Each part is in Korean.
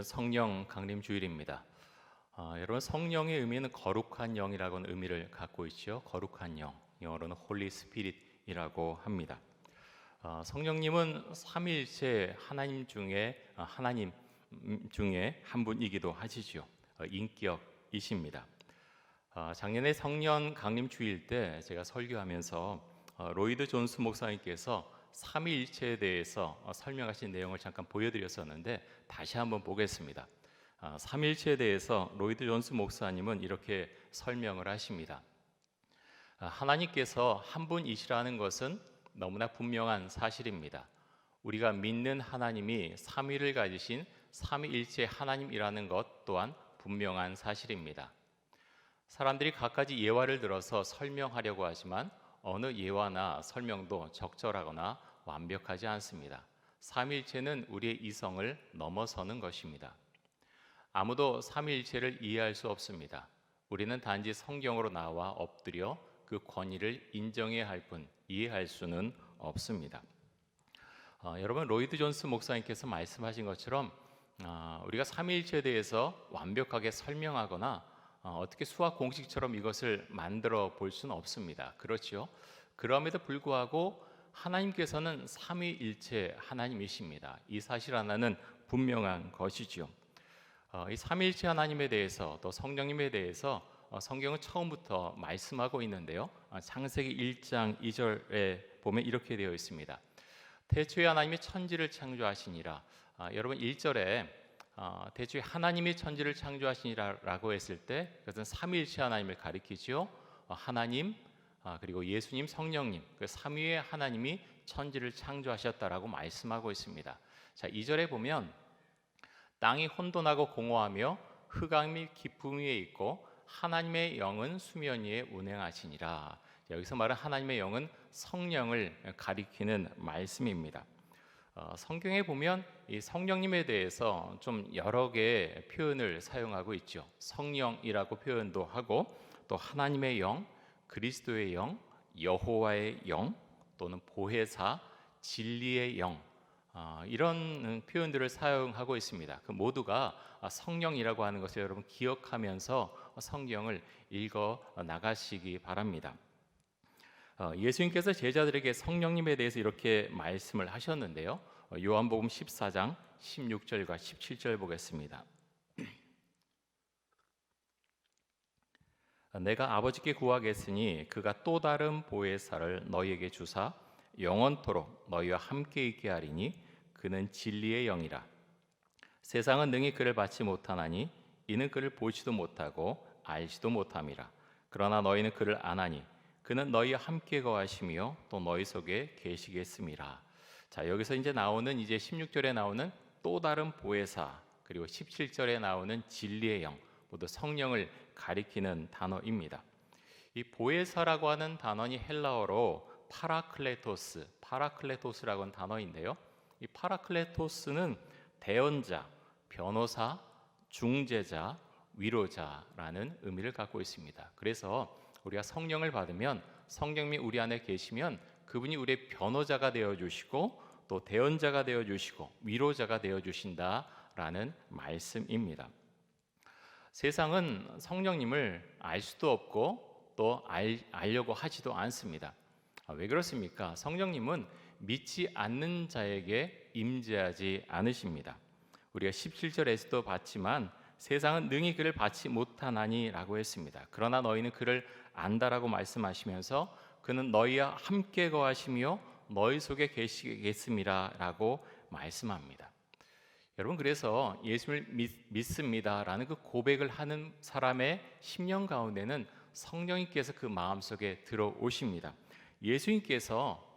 오늘은 성령 강림 주일입니다. 여러분, 성령의 의미는 거룩한 영이라고는 의미를 갖고 있죠. 거룩한 영, 영어로는 홀리 스피릿이라고 합니다. 성령님은 삼위일체 하나님 중에 한 분이기도 하시죠. 인격이십니다. 작년에 성령 강림 주일 때 제가 설교하면서 로이드 존스 목사님께서 삼위일체에 대해서 설명하신 내용을 잠깐 보여드렸었는데 다시 한번 보겠습니다. 삼위일체에 대해서 로이드 존스 목사님은 이렇게 설명을 하십니다. 하나님께서 한 분이시라는 것은 너무나 분명한 사실입니다. 우리가 믿는 하나님이 삼위를 가지신 삼위일체 하나님이라는 것 또한 분명한 사실입니다. 사람들이 갖가지 예화를 들어서 설명하려고 하지만 어느 예화나 설명도 적절하거나 완벽하지 않습니다. 삼위일체는 우리의 이성을 넘어서는 것입니다. 아무도 삼위일체를 이해할 수 없습니다. 우리는 단지 성경으로 나와 엎드려 그 권위를 인정해야 할 뿐 이해할 수는 없습니다. 여러분, 로이드 존스 목사님께서 말씀하신 것처럼 우리가 삼위일체에 대해서 완벽하게 설명하거나 어떻게 수학 공식처럼 이것을 만들어 볼 수는 없습니다. 그렇죠? 그럼에도 불구하고 하나님께서는 삼위일체 하나님이십니다. 이 사실 하나는 분명한 것이죠. 이 삼위일체 하나님에 대해서 또 성령님에 대해서 성경은 처음부터 말씀하고 있는데요. 창세기 1장 2절에 보면 이렇게 되어 있습니다. 태초에 하나님이 천지를 창조하시니라. 여러분, 1절에 대초에 하나님이 천지를 창조하시니라라고 했을 때 그것은 삼위일체 하나님을 가리키죠. 하나님 그리고 예수님, 성령님, 그 삼위의 하나님이 천지를 창조하셨다라고 말씀하고 있습니다. 자, 2절에 보면 땅이 혼돈하고 공허하며 흑암 및 깊음 위에 있고 하나님의 영은 수면 위에 운행하시니라. 여기서 말한 하나님의 영은 성령을 가리키는 말씀입니다. 성경에 보면 이 성령님에 대해서 좀 여러 개의 표현을 사용하고 있죠. 성령이라고 표현도 하고 또 하나님의 영, 그리스도의 영, 여호와의 영 또는 보혜사, 진리의 영 이런 표현들을 사용하고 있습니다. 그 모두가 성령이라고 하는 것을 여러분 기억하면서 성경을 읽어 나가시기 바랍니다. 예수님께서 제자들에게 성령님에 대해서 이렇게 말씀을 하셨는데요. 요한복음 14장 16절과 17절 보겠습니다. 내가 아버지께 구하겠으니 그가 또 다른 보혜사를 너희에게 주사 영원토록 너희와 함께 있게 하리니 그는 진리의 영이라. 세상은 능히 그를 받지 못하나니 이는 그를 보지도 못하고 알지도 못함이라. 그러나 너희는 그를 아나니 그는 너희와 함께 거하시며 또 너희 속에 계시겠음이라. 자, 여기서 이제 나오는 이제 16절에 나오는 또 다른 보혜사 그리고 17절에 나오는 진리의 영 모두 성령을 가리키는 단어입니다. 이 보혜사라고 하는 단어는 헬라어로 파라클레토스라고 하는 단어인데요. 이 파라클레토스는 대언자, 변호사, 중재자, 위로자라는 의미를 갖고 있습니다. 그래서 우리가 성령을 받으면 성령님이 우리 안에 계시면 그분이 우리의 변호자가 되어주시고 또 대언자가 되어주시고 위로자가 되어주신다라는 말씀입니다. 세상은 성령님을 알 수도 없고 또 알려고 하지도 않습니다. 왜 그렇습니까? 성령님은 믿지 않는 자에게 임재하지 않으십니다. 우리가 17절에서도 봤지만 세상은 능히 그를 받지 못하나니라고 했습니다. 그러나 너희는 그를 안다라고 말씀하시면서 그는 너희와 함께 거하시며 너희 속에 계시겠음이라라고 말씀합니다. 여러분, 그래서 예수를 믿습니다라는 그 고백을 하는 사람의 심령 가운데는 성령님께서 그 마음속에 들어오십니다. 예수님께서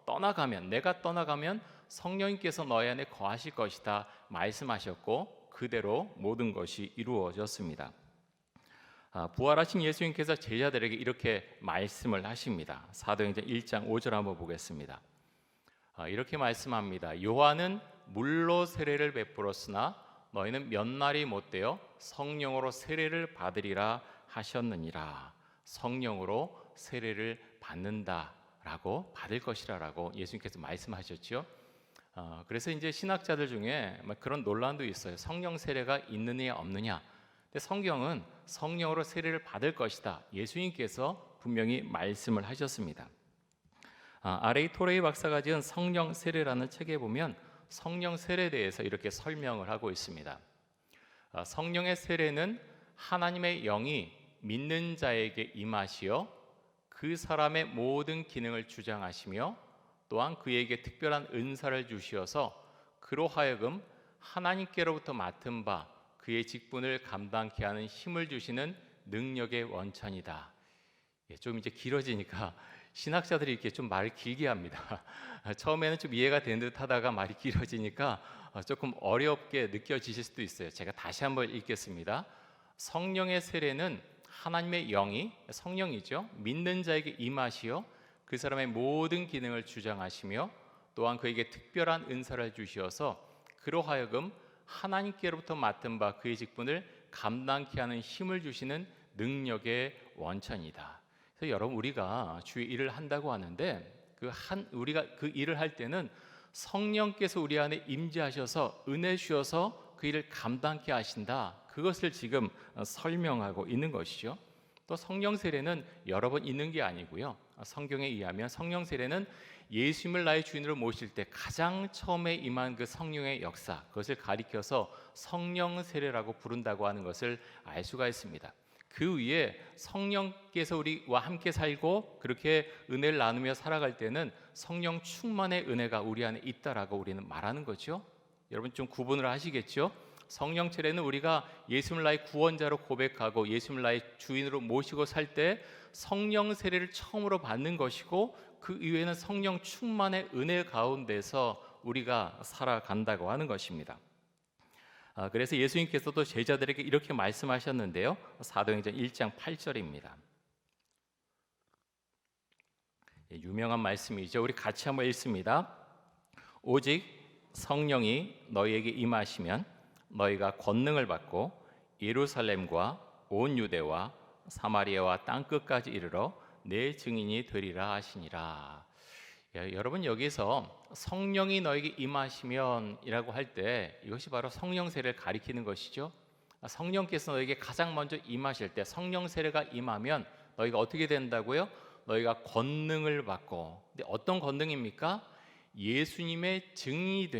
내가 떠나가면 성령님께서 너희 안에 거하실 것이다 말씀하셨고 그대로 모든 것이 이루어졌습니다. 부활하신 예수님께서 제자들에게 이렇게 말씀을 하십니다. 사도행전 1장 5절 한번 보겠습니다. 이렇게 말씀합니다. 요한은 물로 세례를 베풀었으나 너희는 몇 날이 못되어 성령으로 세례를 받으리라 하셨느니라. 성령으로 세례를 받는다라고 받을 것이라라고 예수님께서 말씀하셨죠. 그래서 이제 신학자들 중에 그런 논란도 있어요. 성령 세례가 있느냐 없느냐. 근데 성경은 성령으로 세례를 받을 것이다. 예수님께서 분명히 말씀을 하셨습니다. R.A. 토레이 박사가 지은 성령 세례라는 책에 보면 성령 세례에 대해서 이렇게 설명을 하고 있습니다. 성령의 세례는 하나님의 영이 믿는 자에게 임하시어 그 사람의 모든 기능을 주장하시며 또한 그에게 특별한 은사를 주시어서 그로 하여금 하나님께로부터 맡은 바 그의 직분을 감당케 하는 힘을 주시는 능력의 원천이다. 좀 이제 길어지니까 신학자들이 이렇게 좀 말을 길게 합니다. 처음에는 좀 이해가 되는 듯 하다가 말이 길어지니까 조금 어렵게 느껴지실 수도 있어요. 제가 다시 한번 읽겠습니다. 성령의 세례는 하나님의 영이, 성령이죠, 믿는 자에게 임하시어 그 사람의 모든 기능을 주장하시며 또한 그에게 특별한 은사를 주시어서 그로 하여금 하나님께로부터 맡은 바 그의 직분을 감당케 하는 힘을 주시는 능력의 원천이다. 그래서 여러분, 우리가 주의 일을 한다고 하는데 우리가 그 일을 할 때는 성령께서 우리 안에 임재하셔서 은혜 주셔서 그 일을 감당케 하신다. 그것을 지금 설명하고 있는 것이죠. 또 성령 세례는 여러 번 있는 게 아니고요. 성경에 의하면 성령 세례는 예수님을 나의 주인으로 모실 때 가장 처음에 임한 그 성령의 역사, 그것을 가리켜서 성령 세례라고 부른다고 하는 것을 알 수가 있습니다. 그 위에 성령께서 우리와 함께 살고 그렇게 은혜를 나누며 살아갈 때는 성령 충만의 은혜가 우리 안에 있다라고 우리는 말하는 거죠. 여러분 좀 구분을 하시겠죠? 성령 세례는 우리가 예수님을 나의 구원자로 고백하고 예수님을 나의 주인으로 모시고 살 때 성령 세례를 처음으로 받는 것이고, 그 이외에는 성령 충만의 은혜 가운데서 우리가 살아간다고 하는 것입니다. 그래서 예수님께서도 제자들에게 이렇게 말씀하셨는데요. 사도행전 1장 8절입니다. 유명한 말씀이죠. 우리 같이 한번 읽습니다. 오직 성령이 너희에게 임하시면 너희가 권능을 받고 예루살렘과 온 유대와 사마리아와 땅끝까지 이르러 내 증인이 되리라 하시니라. 여러분, 여기서 성령이 너에게 임하시면이라고 할 때 이것이 바로 성령 세례를 가리키는 것이죠. 성령께서 너에게 가장 먼저 임하실 때, 성령 세례가 임하면 너희가 어떻게 된다고요? 너희가 권능을 받고. 근데 어떤 권능입니까? 예수님의 증인이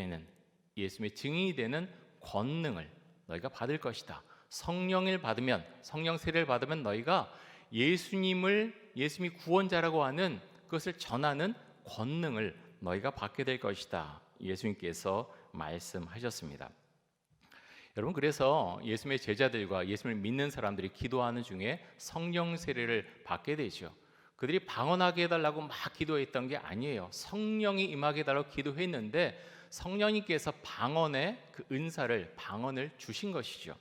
되는 권능을 너희가 받을 것이다. 성령을 받으면, 성령 세례를 받으면 너희가 예수님이 구원자라고 하는 그것을 전하는 권능을 너희가 받게 될 것이다. 예수님께서 말씀하셨습니다. 여러분, 그래서 예수님의 제자들과 예수님을 믿는 사람들이 기도하는 중에 성령 세례를 받게 되죠. 그들이 방언하게 해달라고 막 기도했던 게 아니에요. 성령이 임하게 해달라고 기도했는데 성령님께서 방언의 그 은사를, 방언을 주신 것이죠.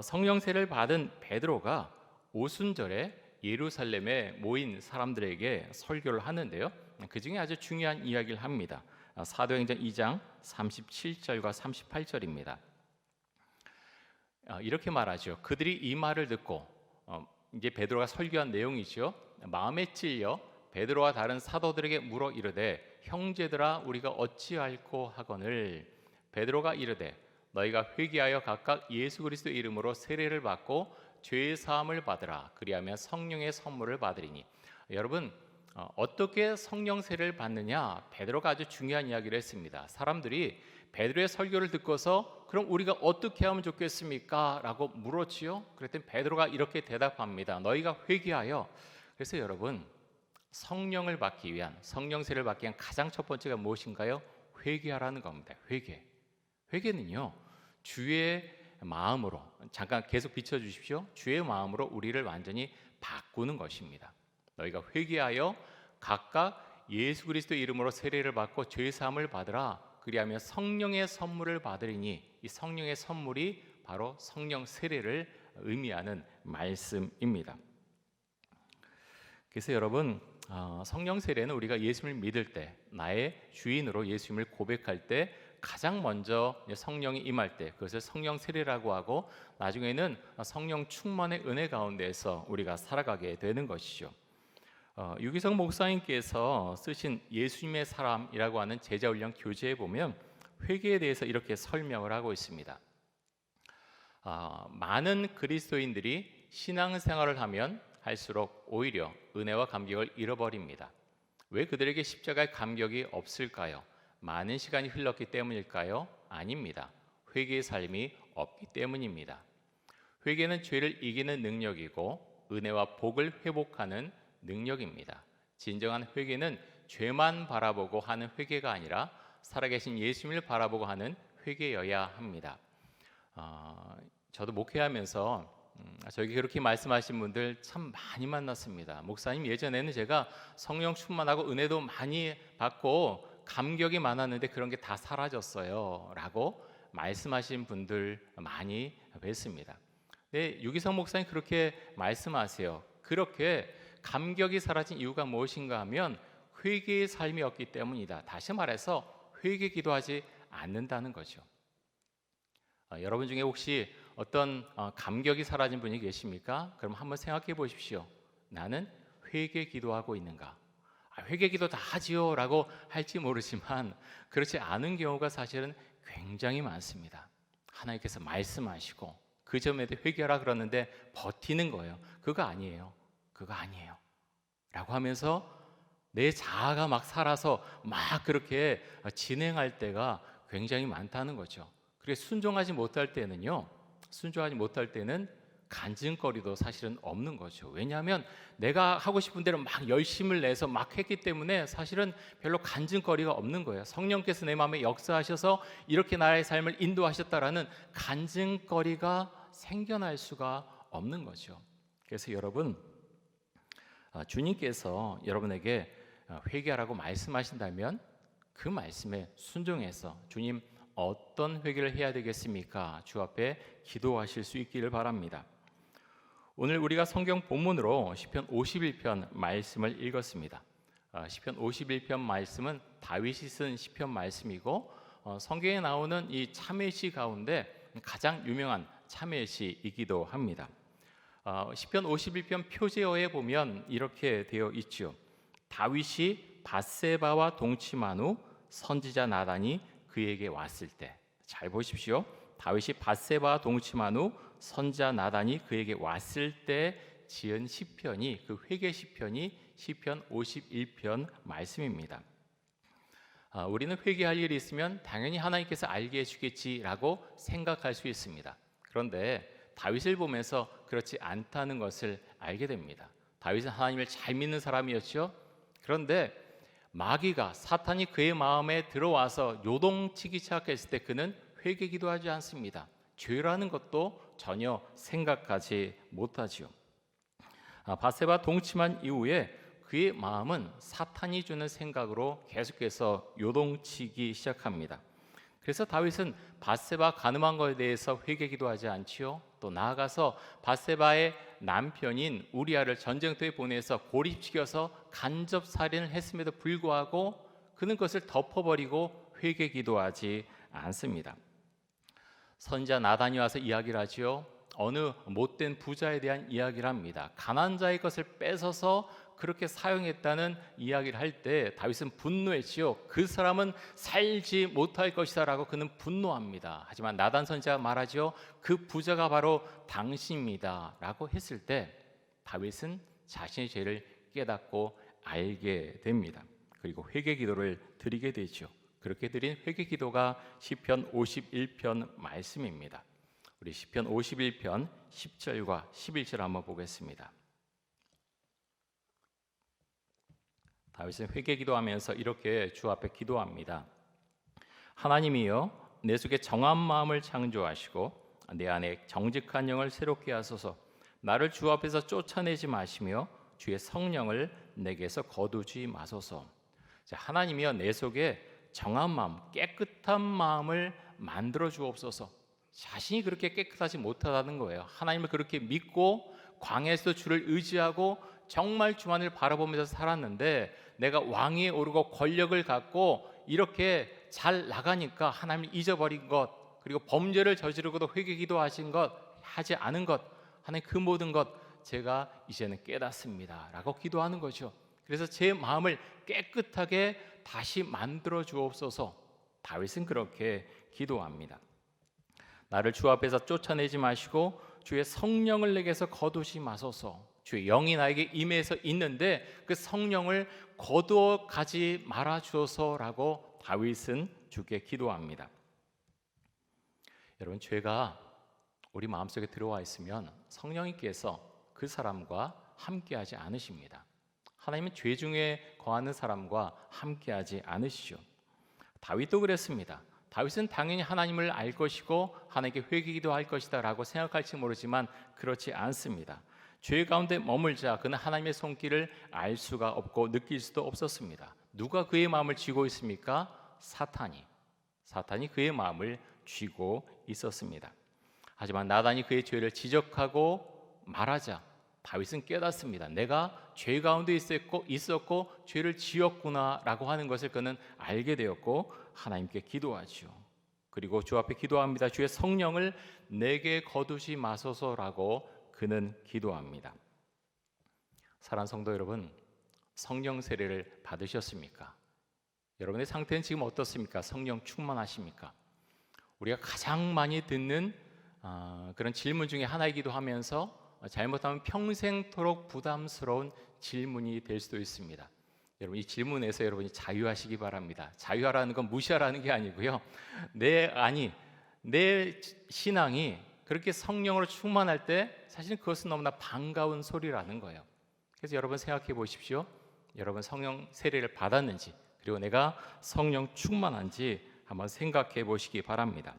성령 세례를 받은 베드로가 오순절에 예루살렘에 모인 사람들에게 설교를 하는데요. 그 중에 아주 중요한 이야기를 합니다. 사도행전 2장 37절과 38절입니다. 이렇게 말하죠. 그들이 이 말을 듣고, 이제 베드로가 설교한 내용이죠. 마음에 찔려 베드로와 다른 사도들에게 물어 이르되 형제들아 우리가 어찌할꼬 하거늘. 베드로가 이르되 너희가 회개하여 각각 예수 그리스도의 이름으로 세례를 받고 죄의 사함을 받으라. 그리하면 성령의 선물을 받으리니. 여러분, 어떻게 성령 세례를 받느냐? 베드로가 아주 중요한 이야기를 했습니다. 사람들이 베드로의 설교를 듣고서 그럼 우리가 어떻게 하면 좋겠습니까? 라고 물었지요. 그랬더니 베드로가 이렇게 대답합니다. 너희가 회개하여. 그래서 여러분, 성령을 받기 위한, 성령 세례를 받기 위한 가장 첫 번째가 무엇인가요? 회개하라는 겁니다. 회개는요, 주의 마음으로, 잠깐 계속 비춰주십시오. 주의 마음으로 우리를 완전히 바꾸는 것입니다. 너희가 회개하여 각각 예수 그리스도의 이름으로 세례를 받고 죄 사함을 받으라. 그리하면 성령의 선물을 받으리니. 이 성령의 선물이 바로 성령 세례를 의미하는 말씀입니다. 그래서 여러분, 성령 세례는 우리가 예수님을 믿을 때, 나의 주인으로 예수님을 고백할 때 가장 먼저 성령이 임할 때 그것을 성령 세례라고 하고, 나중에는 성령 충만의 은혜 가운데에서 우리가 살아가게 되는 것이죠. 유기성 목사님께서 쓰신 예수님의 사람이라고 하는 제자훈련 교재에 보면 회개에 대해서 이렇게 설명을 하고 있습니다. 많은 그리스도인들이 신앙생활을 하면 할수록 오히려 은혜와 감격을 잃어버립니다. 왜 그들에게 십자가의 감격이 없을까요? 많은 시간이 흘렀기 때문일까요? 아닙니다. 회개의 삶이 없기 때문입니다. 회개는 죄를 이기는 능력이고 은혜와 복을 회복하는 능력입니다. 진정한 회개는 죄만 바라보고 하는 회개가 아니라 살아계신 예수님을 바라보고 하는 회개여야 합니다. 저도 목회하면서 저에게 그렇게 말씀하신 분들 참 많이 만났습니다. 목사님, 예전에는 제가 성령 충만하고 은혜도 많이 받고 감격이 많았는데 그런 게 다 사라졌어요 라고 말씀하신 분들 많이 뵀습니다. 네, 유기성 목사님 그렇게 말씀하세요. 그렇게 감격이 사라진 이유가 무엇인가 하면 회개의 삶이 없기 때문이다. 다시 말해서 회개 기도하지 않는다는 거죠. 여러분 중에 혹시 어떤 감격이 사라진 분이 계십니까? 그럼 한번 생각해 보십시오. 나는 회개 기도하고 있는가? 회개 기도 다 하지요 라고 할지 모르지만 그렇지 않은 경우가 사실은 굉장히 많습니다. 하나님께서 말씀하시고 그 점에도 회개하라 그러는데 버티는 거예요. 그거 아니에요. 그거 아니에요 라고 하면서 내 자아가 막 살아서 막 그렇게 진행할 때가 굉장히 많다는 거죠. 그래서 순종하지 못할 때는 간증거리도 사실은 없는 거죠. 왜냐하면 내가 하고 싶은 대로 막 열심을 내서 막 했기 때문에 사실은 별로 간증거리가 없는 거예요. 성령께서 내 마음에 역사하셔서 이렇게 나의 삶을 인도하셨다라는 간증거리가 생겨날 수가 없는 거죠. 그래서 여러분, 주님께서 여러분에게 회개하라고 말씀하신다면 그 말씀에 순종해서 주님 어떤 회개를 해야 되겠습니까? 주 앞에 기도하실 수 있기를 바랍니다. 오늘 우리가 성경 본문으로 시편 51편 말씀을 읽었습니다. 시편 51편 말씀은 다윗이 쓴 시편 말씀이고 성경에 나오는 이 참회시 가운데 가장 유명한 참회시이기도 합니다. 시편 51편 표제어에 보면 이렇게 되어 있죠. 다윗이 밧세바와 동침한 후 선지자 나단이 그에게 왔을 때, 잘 보십시오. 다윗이 밧세바와 동침한 후 선지자 나단이 그에게 왔을 때 지은 시편이 그 회개 시편이 시편 51편 말씀입니다. 우리는 회개할 일이 있으면 당연히 하나님께서 알게 해주겠지라고 생각할 수 있습니다. 그런데 다윗을 보면서 그렇지 않다는 것을 알게 됩니다. 다윗은 하나님을 잘 믿는 사람이었죠. 그런데 마귀가 사탄이 그의 마음에 들어와서 요동치기 시작했을 때 그는 회개 기도하지 않습니다. 죄라는 것도 전혀 생각하지 못하지요. 밧세바 동침한 이후에 그의 마음은 사탄이 주는 생각으로 계속해서 요동치기 시작합니다. 그래서 다윗은 밧세바 간음한 것에 대해서 회개 기도하지 않지요. 또 나아가서 밧세바의 남편인 우리아를 전쟁터에 보내서 고립시켜서 간접 살인을 했음에도 불구하고 그는 그것을 덮어버리고 회개 기도하지 않습니다. 선지자 나단이 와서 이야기를 하지요. 어느 못된 부자에 대한 이야기를 합니다. 가난한 자의 것을 뺏어서 그렇게 사용했다는 이야기를 할 때 다윗은 분노했지요. 그 사람은 살지 못할 것이다 라고 그는 분노합니다. 하지만 나단 선지자가 말하지요. 그 부자가 바로 당신입니다 라고 했을 때 다윗은 자신의 죄를 깨닫고 알게 됩니다. 그리고 회개 기도를 드리게 되죠. 그렇게 드린 회개 기도가 시편 51편 말씀입니다. 우리 시편 51편 10절과 11절 한번 보겠습니다. 다윗은 회개 기도하면서 이렇게 주 앞에 기도합니다. 하나님이여, 내 속에 정한 마음을 창조하시고 내 안에 정직한 영을 새롭게 하소서. 나를 주 앞에서 쫓아내지 마시며 주의 성령을 내게서 거두지 마소서. 하나님이여, 내 속에 정한 마음, 깨끗한 마음을 만들어 주옵소서. 자신이 그렇게 깨끗하지 못하다는 거예요. 하나님을 그렇게 믿고 광야에서 주를 의지하고 정말 주만을 바라보면서 살았는데 내가 왕위에 오르고 권력을 갖고 이렇게 잘 나가니까 하나님을 잊어버린 것, 그리고 범죄를 저지르고도 회개 기도하신 것, 하지 않은 것, 하나님 그 모든 것 제가 이제는 깨닫습니다 라고 기도하는 거죠. 그래서 제 마음을 깨끗하게 다시 만들어 주옵소서. 다윗은 그렇게 기도합니다. 나를 주 앞에서 쫓아내지 마시고 주의 성령을 내게서 거두지 마소서. 주의 영이 나에게 임해서 있는데 그 성령을 거두어 가지 말아 주소서라고 다윗은 주께 기도합니다. 여러분, 죄가 우리 마음속에 들어와 있으면 성령님께서 그 사람과 함께하지 않으십니다. 하나님은 죄 중에 거하는 사람과 함께하지 않으시죠. 다윗도 그랬습니다. 다윗은 당연히 하나님을 알 것이고 하나님께 회개기도 할 것이다 라고 생각할지 모르지만 그렇지 않습니다. 죄 가운데 머물자 그는 하나님의 손길을 알 수가 없고 느낄 수도 없었습니다. 누가 그의 마음을 쥐고 있습니까? 사탄이 그의 마음을 쥐고 있었습니다. 하지만 나단이 그의 죄를 지적하고 말하자 다윗은 깨닫습니다. 내가 죄 가운데 있었고 죄를 지었구나 라고 하는 것을 그는 알게 되었고 하나님께 기도하죠. 그리고 주 앞에 기도합니다. 주의 성령을 내게 거두지 마소서라고 그는 기도합니다. 사랑하는 성도 여러분, 성령 세례를 받으셨습니까? 여러분의 상태는 지금 어떻습니까? 성령 충만하십니까? 우리가 가장 많이 듣는 그런 질문 중에 하나이기도 하면서 잘못하면 평생토록 부담스러운 질문이 될 수도 있습니다. 여러분, 이 질문에서 여러분이 자유하시기 바랍니다. 자유하라는 건 무시하라는 게 아니고요. 내 신앙이 그렇게 성령으로 충만할 때 사실은 그것은 너무나 반가운 소리라는 거예요. 그래서 여러분 생각해 보십시오. 여러분 성령 세례를 받았는지 그리고 내가 성령 충만한지 한번 생각해 보시기 바랍니다.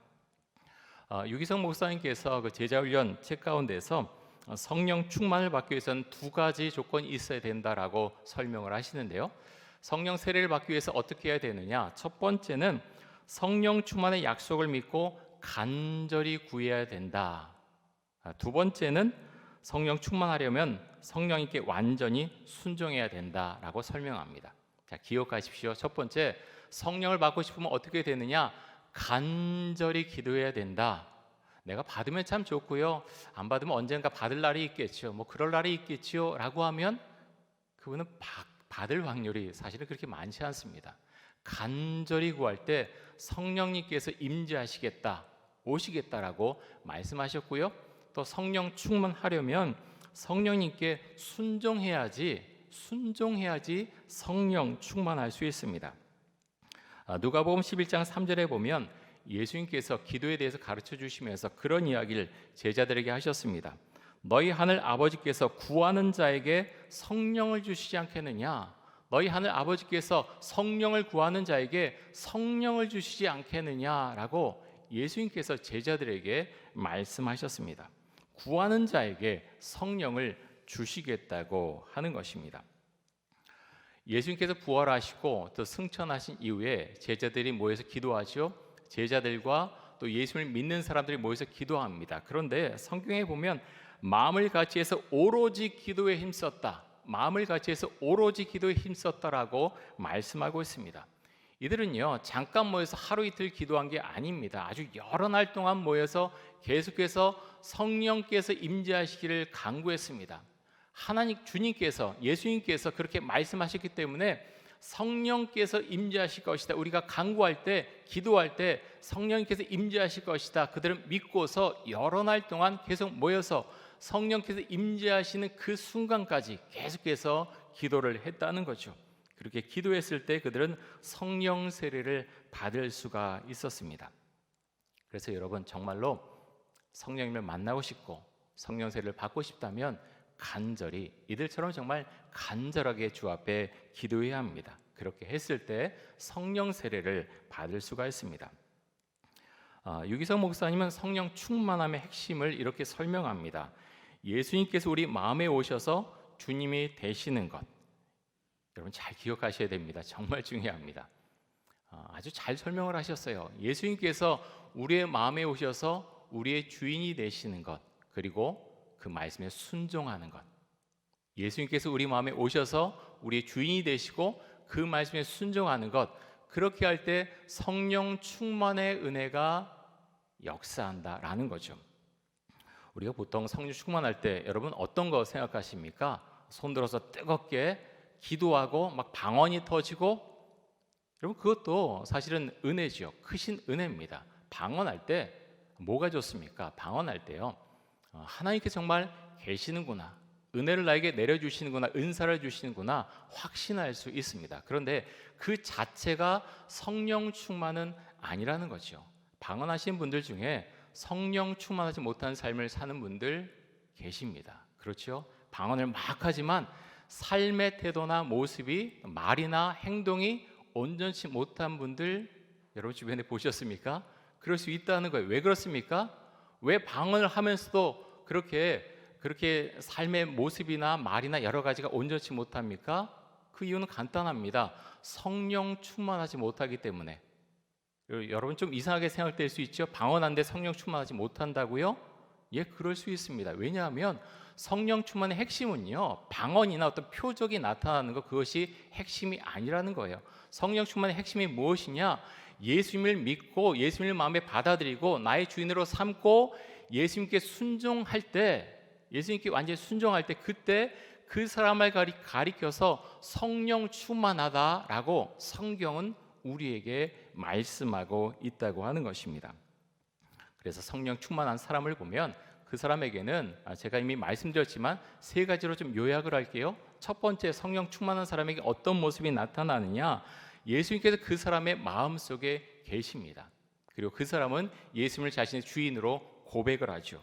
유기성 목사님께서 그 제자훈련 책 가운데서 성령 충만을 받기 위해서는 두 가지 조건이 있어야 된다라고 설명을 하시는데요. 성령 세례를 받기 위해서 어떻게 해야 되느냐? 첫 번째는 성령 충만의 약속을 믿고 간절히 구해야 된다. 두 번째는 성령 충만하려면 성령님께 완전히 순종해야 된다라고 설명합니다. 자, 기억하십시오. 첫 번째, 성령을 받고 싶으면 어떻게 되느냐? 간절히 기도해야 된다. 내가 받으면 참 좋고요. 안 받으면 언젠가 받을 날이 있겠죠. 뭐 그럴 날이 있겠지요. 라고 하면 그분은 받을 확률이 사실은 그렇게 많지 않습니다. 간절히 구할 때 성령님께서 임재하시겠다, 오시겠다라고 말씀하셨고요. 또 성령 충만하려면 성령님께 순종해야지 성령 충만할 수 있습니다. 누가복음 11장 3절에 보면 예수님께서 기도에 대해서 가르쳐 주시면서 그런 이야기를 제자들에게 하셨습니다. 너희 하늘 아버지께서 구하는 자에게 성령을 주시지 않겠느냐? 너희 하늘 아버지께서 성령을 구하는 자에게 성령을 주시지 않겠느냐라고 예수님께서 제자들에게 말씀하셨습니다. 구하는 자에게 성령을 주시겠다고 하는 것입니다. 예수님께서 부활하시고 또 승천하신 이후에 제자들이 모여서 기도하죠. 제자들과 또 예수를 믿는 사람들이 모여서 기도합니다. 그런데 성경에 보면 마음을 같이해서 오로지 기도에 힘썼다. 마음을 같이해서 오로지 기도에 힘썼다라고 말씀하고 있습니다. 이들은요 잠깐 모여서 하루 이틀 기도한 게 아닙니다. 아주 여러 날 동안 모여서 계속해서 성령께서 임재하시기를 간구했습니다. 하나님 주님께서 예수님께서 그렇게 말씀하셨기 때문에 성령께서 임재하실 것이다. 우리가 간구할 때 기도할 때 성령께서 임재하실 것이다. 그들은 믿고서 여러 날 동안 계속 모여서 성령께서 임재하시는 그 순간까지 계속해서 기도를 했다는 거죠. 그렇게 기도했을 때 그들은 성령 세례를 받을 수가 있었습니다. 그래서 여러분 정말로 성령님을 만나고 싶고 성령 세례를 받고 싶다면 간절히 이들처럼 정말 간절하게 주 앞에 기도해야 합니다. 그렇게 했을 때 성령 세례를 받을 수가 있습니다. 유기성 목사님은 성령 충만함의 핵심을 이렇게 설명합니다. 예수님께서 우리 마음에 오셔서 주님이 되시는 것. 여러분 잘 기억하셔야 됩니다. 정말 중요합니다. 아주 잘 설명을 하셨어요. 예수님께서 우리의 마음에 오셔서 우리의 주인이 되시는 것, 그리고 그 말씀에 순종하는 것. 예수님께서 우리 마음에 오셔서 우리의 주인이 되시고 그 말씀에 순종하는 것. 그렇게 할 때 성령 충만의 은혜가 역사한다라는 거죠. 우리가 보통 성령 충만할 때 여러분 어떤 거 생각하십니까? 손 들어서 뜨겁게 기도하고 막 방언이 터지고, 여러분 그것도 사실은 은혜죠. 크신 은혜입니다. 방언할 때 뭐가 좋습니까? 방언할 때요, 하나님께서 정말 계시는구나, 은혜를 나에게 내려주시는구나, 은사를 주시는구나 확신할 수 있습니다. 그런데 그 자체가 성령 충만은 아니라는 거죠. 방언하신 분들 중에 성령 충만하지 못한 삶을 사는 분들 계십니다. 그렇죠? 방언을 막 하지만 삶의 태도나 모습이, 말이나 행동이 온전치 못한 분들 여러분 주변에 보셨습니까? 그럴 수 있다는 거예요. 왜 그렇습니까? 왜 방언을 하면서도 그렇게 삶의 모습이나 말이나 여러 가지가 온전치 못합니까? 그 이유는 간단합니다. 성령 충만하지 못하기 때문에. 여러분 좀 이상하게 생각될 수 있죠? 방언하는데 성령 충만하지 못한다고요? 예, 그럴 수 있습니다. 왜냐하면 성령 충만의 핵심은요, 방언이나 어떤 표적이 나타나는 것, 그것이 핵심이 아니라는 거예요. 성령 충만의 핵심이 무엇이냐? 예수님을 믿고 예수님을 마음에 받아들이고 나의 주인으로 삼고 예수님께 순종할 때, 예수님께 완전히 순종할 때, 그때 그 사람을 가리켜서 성령 충만하다라고 성경은 우리에게 말씀하고 있다고 하는 것입니다. 그래서 성령 충만한 사람을 보면 그 사람에게는 제가 이미 말씀드렸지만 세 가지로 좀 요약을 할게요. 첫 번째, 성령 충만한 사람에게 어떤 모습이 나타나느냐? 예수님께서 그 사람의 마음속에 계십니다. 그리고 그 사람은 예수님을 자신의 주인으로 고백을 하죠.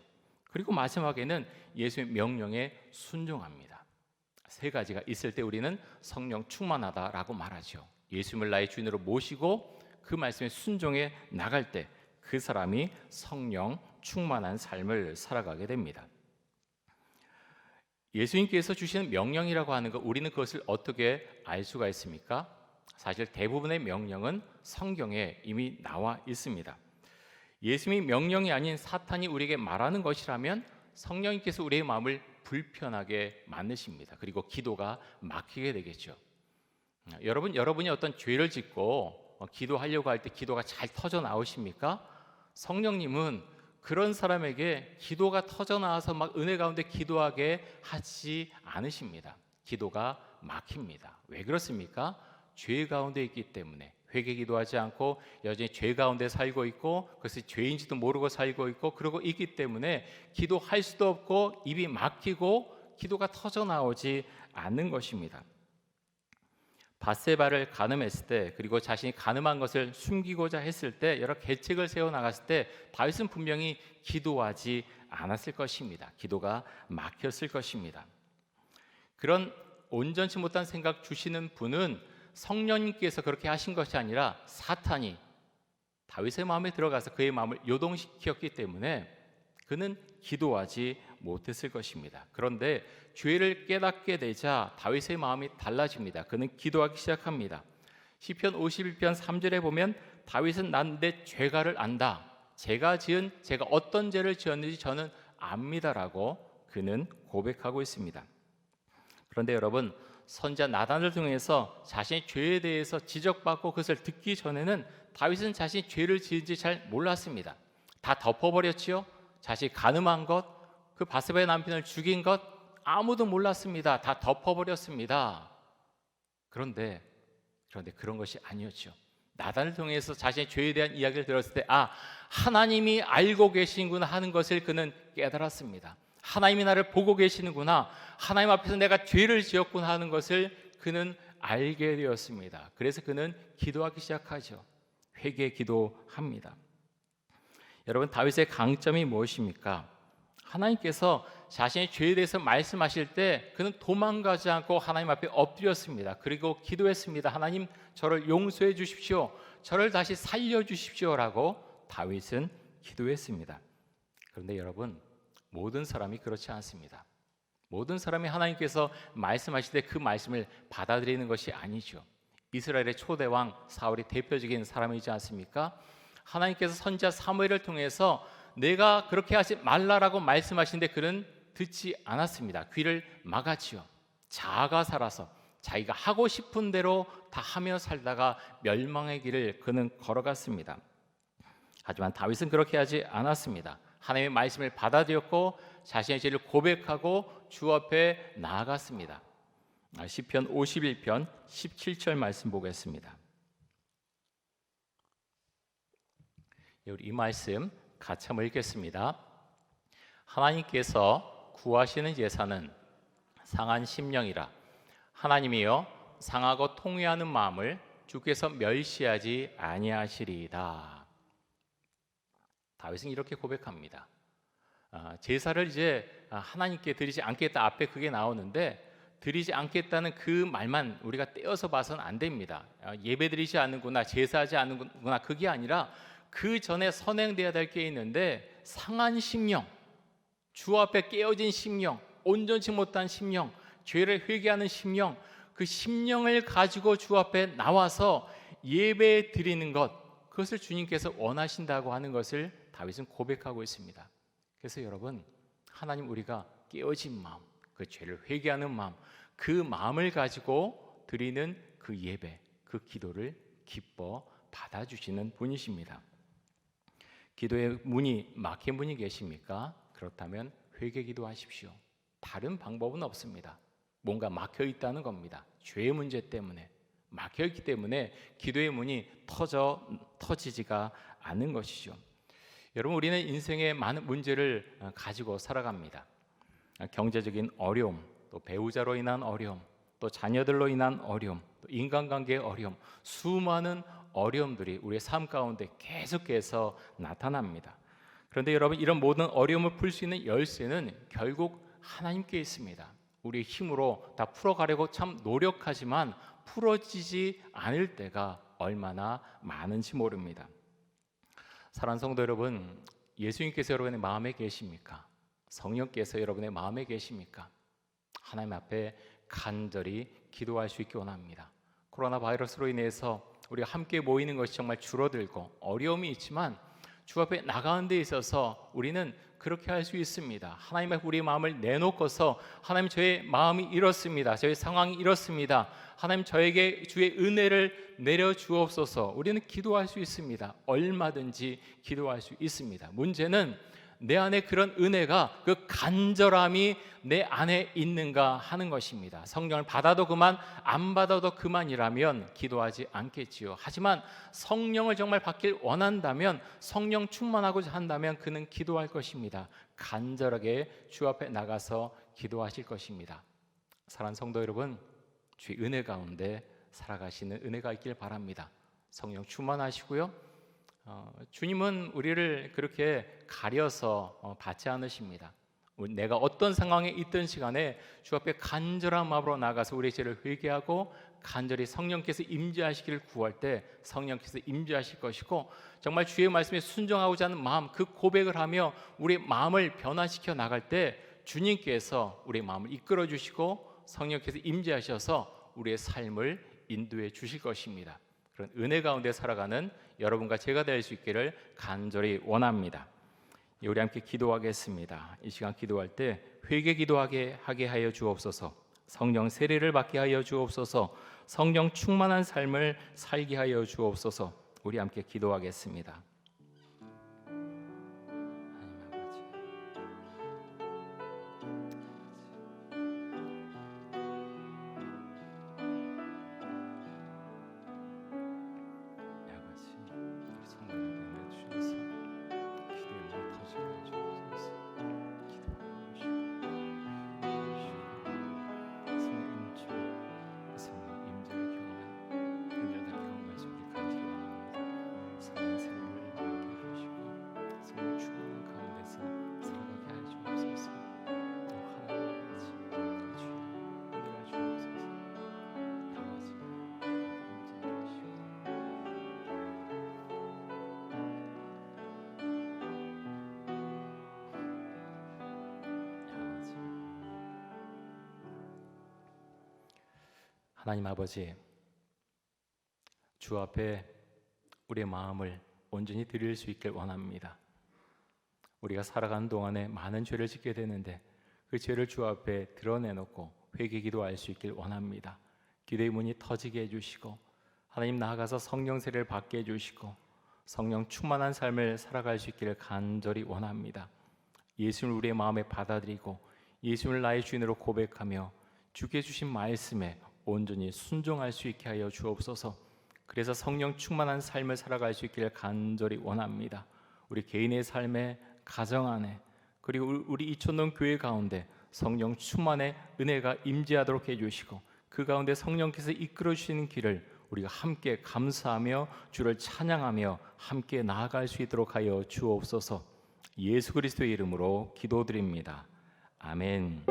그리고 마지막에는 예수의 명령에 순종합니다. 세 가지가 있을 때 우리는 성령 충만하다라고 말하죠. 예수님을 나의 주인으로 모시고 그 말씀에 순종해 나갈 때 그 사람이 성령 충만한 삶을 살아가게 됩니다. 예수님께서 주시는 명령이라고 하는 것, 우리는 그것을 어떻게 알 수가 있습니까? 사실 대부분의 명령은 성경에 이미 나와 있습니다. 예수님의 명령이 아닌 사탄이 우리에게 말하는 것이라면 성령님께서 우리의 마음을 불편하게 만드십니다. 그리고 기도가 막히게 되겠죠. 여러분이 어떤 죄를 짓고 기도하려고 할 때 기도가 잘 터져 나오십니까? 성령님은 그런 사람에게 기도가 터져 나와서 막 은혜 가운데 기도하게 하지 않으십니다. 기도가 막힙니다. 왜 그렇습니까? 죄 가운데 있기 때문에. 회개 기도하지 않고 여전히 죄 가운데 살고 있고, 그것이 죄인지도 모르고 살고 있고, 그러고 있기 때문에 기도할 수도 없고 입이 막히고 기도가 터져 나오지 않는 것입니다. 밧세바를 간음했을 때, 그리고 자신이 간음한 것을 숨기고자 했을 때, 여러 계책을 세워 나갔을 때 다윗은 분명히 기도하지 않았을 것입니다. 기도가 막혔을 것입니다. 그런 온전치 못한 생각 주시는 분은 성령님께서 그렇게 하신 것이 아니라 사탄이 다윗의 마음에 들어가서 그의 마음을 요동시켰기 때문에 그는 기도하지 못했을 것입니다. 그런데 죄를 깨닫게 되자 다윗의 마음이 달라집니다. 그는 기도하기 시작합니다. 시편 51편 3절에 보면 다윗은 난 내 죄가를 안다. 제가 어떤 죄를 지었는지 저는 압니다라고 그는 고백하고 있습니다. 그런데 여러분, 선지자 나단을 통해서 자신의 죄에 대해서 지적받고 그것을 듣기 전에는 다윗은 자신이 죄를 지은지 잘 몰랐습니다. 다 덮어버렸지요. 자신이 간음한 것, 그 밧세바의 남편을 죽인 것 아무도 몰랐습니다. 다 덮어버렸습니다. 그런데 그런 것이 아니었죠. 나단을 통해서 자신의 죄에 대한 이야기를 들었을 때 하나님이 알고 계시는구나 하는 것을 그는 깨달았습니다. 하나님이 나를 보고 계시는구나, 하나님 앞에서 내가 죄를 지었구나 하는 것을 그는 알게 되었습니다. 그래서 그는 기도하기 시작하죠. 회개 기도합니다. 여러분, 다윗의 강점이 무엇입니까? 하나님께서 자신의 죄에 대해서 말씀하실 때 그는 도망가지 않고 하나님 앞에 엎드렸습니다. 그리고 기도했습니다. 하나님, 저를 용서해 주십시오. 저를 다시 살려주십시오라고 다윗은 기도했습니다. 그런데 여러분, 모든 사람이 그렇지 않습니다. 모든 사람이 하나님께서 말씀하실 때 그 말씀을 받아들이는 것이 아니죠. 이스라엘의 초대왕 사울이 대표적인 사람이지 않습니까? 하나님께서 선지자 사무엘을 통해서 내가 그렇게 하지 말라라고 말씀하시는데 그는 듣지 않았습니다. 귀를 막았지요. 자아가 살아서 자기가 하고 싶은 대로 다 하며 살다가 멸망의 길을 그는 걸어갔습니다. 하지만 다윗은 그렇게 하지 않았습니다. 하나님의 말씀을 받아들였고 자신의 죄를 고백하고 주 앞에 나아갔습니다. 시편 51편 17절 말씀 보겠습니다. 우리 이 말씀 같이 한번 읽겠습니다. 하나님께서 구하시는 제사는 상한 심령이라. 하나님이여 상하고 통회하는 마음을 주께서 멸시하지 아니하시리이다. 다윗은 이렇게 고백합니다. 제사를 이제 하나님께 드리지 않겠다 앞에 그게 나오는데 드리지 않겠다는 그 말만 우리가 떼어서 봐서는 안 됩니다. 예배 드리지 않는구나, 제사하지 않는구나, 그게 아니라 그 전에 선행돼야 될 게 있는데 상한 심령, 주 앞에 깨어진 심령, 온전치 못한 심령, 죄를 회개하는 심령, 그 심령을 가지고 주 앞에 나와서 예배 드리는 것, 그것을 주님께서 원하신다고 하는 것을 다윗은 고백하고 있습니다. 그래서 여러분, 하나님 우리가 깨어진 마음, 그 죄를 회개하는 마음, 그 마음을 가지고 드리는 그 예배, 그 기도를 기뻐 받아주시는 분이십니다. 기도의 문이 막힌 분이 계십니까? 그렇다면 회개 기도하십시오. 다른 방법은 없습니다. 뭔가 막혀 있다는 겁니다. 죄의 문제 때문에 막혀 있기 때문에 기도의 문이 터지지가 않는 것이죠. 여러분, 우리는 인생에 많은 문제를 가지고 살아갑니다. 경제적인 어려움, 또 배우자로 인한 어려움, 또 자녀들로 인한 어려움, 또 인간관계의 어려움, 수많은 어려움들이 우리의 삶 가운데 계속해서 나타납니다. 그런데 여러분, 이런 모든 어려움을 풀 수 있는 열쇠는 결국 하나님께 있습니다. 우리의 힘으로 다 풀어가려고 참 노력하지만 풀어지지 않을 때가 얼마나 많은지 모릅니다. 사랑하는 성도 여러분, 예수님께서 여러분의 마음에 계십니까? 성령께서 여러분의 마음에 계십니까? 하나님 앞에 간절히 기도할 수 있기 원합니다. 코로나 바이러스로 인해서 우리가 함께 모이는 것이 정말 줄어들고 어려움이 있지만 주 앞에 나가는 데 있어서 우리는 그렇게 할 수 있습니다. 하나님 앞에 우리의 마음을 내놓고서 하나님, 저의 마음이 이렇습니다. 저의 상황이 이렇습니다. 하나님, 저에게 주의 은혜를 내려주옵소서. 우리는 기도할 수 있습니다. 얼마든지 기도할 수 있습니다. 문제는 내 안에 그런 은혜가, 그 간절함이 내 안에 있는가 하는 것입니다. 성령을 받아도 그만, 안 받아도 그만이라면 기도하지 않겠지요. 하지만 성령을 정말 받길 원한다면, 성령 충만하고자 한다면 그는 기도할 것입니다. 간절하게 주 앞에 나가서 기도하실 것입니다. 사랑하는 성도 여러분, 주의 은혜 가운데 살아가시는 은혜가 있길 바랍니다. 성령 충만하시고요, 주님은 우리를 그렇게 가려서 받지 않으십니다. 내가 어떤 상황에 있던 시간에 주 앞에 간절한 마음으로 나가서 우리의 죄를 회개하고 간절히 성령께서 임재하시기를 구할 때 성령께서 임재하실 것이고, 정말 주의 말씀에 순종하고자 하는 마음, 그 고백을 하며 우리의 마음을 변화시켜 나갈 때 주님께서 우리의 마음을 이끌어 주시고 성령께서 임재하셔서 우리의 삶을 인도해 주실 것입니다. 그런 은혜 가운데 살아가는 여러분과 제가 될 수 있기를 간절히 원합니다. 우리 함께 기도하겠습니다. 이 시간 기도할 때 회개 기도하게 하여 주옵소서. 성령 세례를 받게 하여 주옵소서. 성령 충만한 삶을 살게 하여 주옵소서. 우리 함께 기도하겠습니다. 하나님 아버지, 주 앞에 우리의 마음을 온전히 드릴 수 있길 원합니다. 우리가 살아가는 동안에 많은 죄를 짓게 되는데 그 죄를 주 앞에 드러내놓고 회개 기도할 수 있길 원합니다. 기도의 문이 터지게 해주시고 하나님 나아가서 성령 세례를 받게 해주시고 성령 충만한 삶을 살아갈 수 있기를 간절히 원합니다. 예수님을 우리의 마음에 받아들이고 예수님을 나의 주인으로 고백하며 주께 주신 말씀에 온전히 순종할 수 있게 하여 주옵소서. 그래서 성령 충만한 삶을 살아갈 수 있기를 간절히 원합니다. 우리 개인의 삶에, 가정 안에, 그리고 우리 이촌동 교회 가운데 성령 충만의 은혜가 임재하도록 해주시고 그 가운데 성령께서 이끌어 주시는 길을 우리가 함께 감사하며 주를 찬양하며 함께 나아갈 수 있도록 하여 주옵소서. 예수 그리스도의 이름으로 기도드립니다. 아멘.